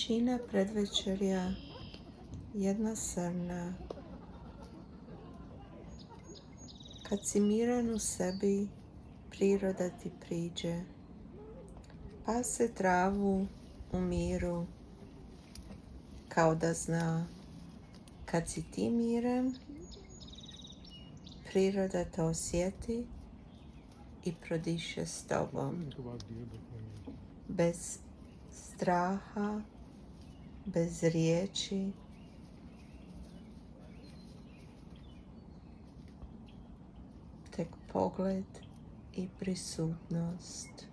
tišina predvečerja, jedna srna. Kad si miran u sebi, priroda ti priđe. Pase travu u miru, kao da zna. Kad si ti miran, priroda te osjeti i prodiše s tobom. Bez straha, bez riječi, tek pogled i prisutnost.